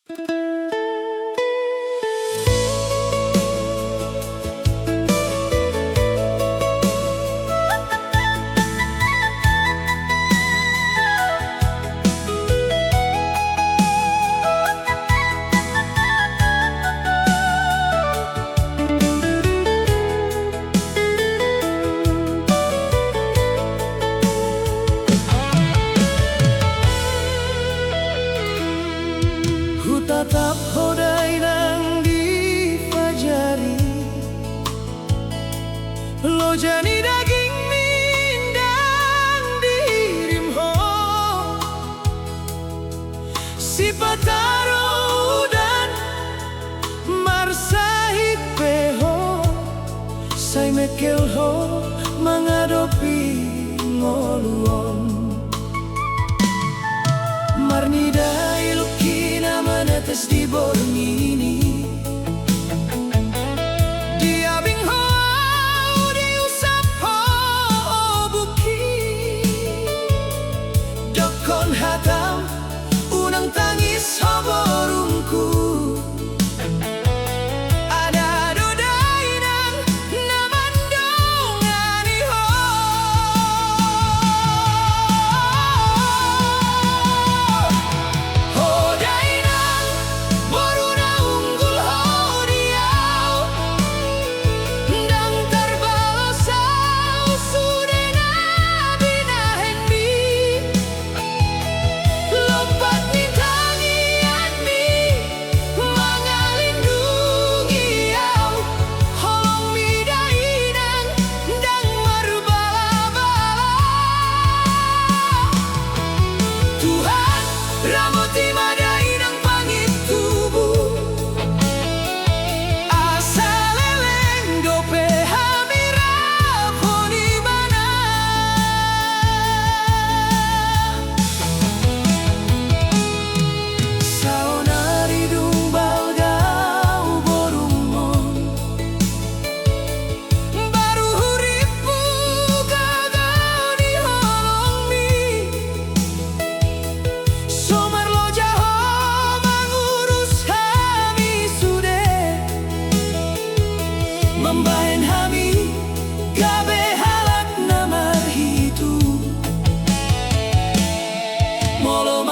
Ku tatap hodai nang di fajari, lo jani daging mindang dirim ho, si pataro dan marsahit peho, say mekel ho mengadopi ngoluon, marnida ilukina menetes di borong ini. Dia bingho diusap ho buki, dokon hatam unang tangis ho borungku. Ada dodai nang namandongani ho, hodai nang boruna unggul ho diau, ndang terbalosau sudena binahen mi, lompat nintangian mi mengalindungi au, holong mi dainang ndang merbala-bala. Tuhan ramoti madai nang pangit tubuh, asa leleng dope hamira poni mana. Saonari dumbal gau borumon, baru huripu gagal di holong mi, somar lo jaho mengurus hami sude, membahen hami gabe halak namar hitu, molo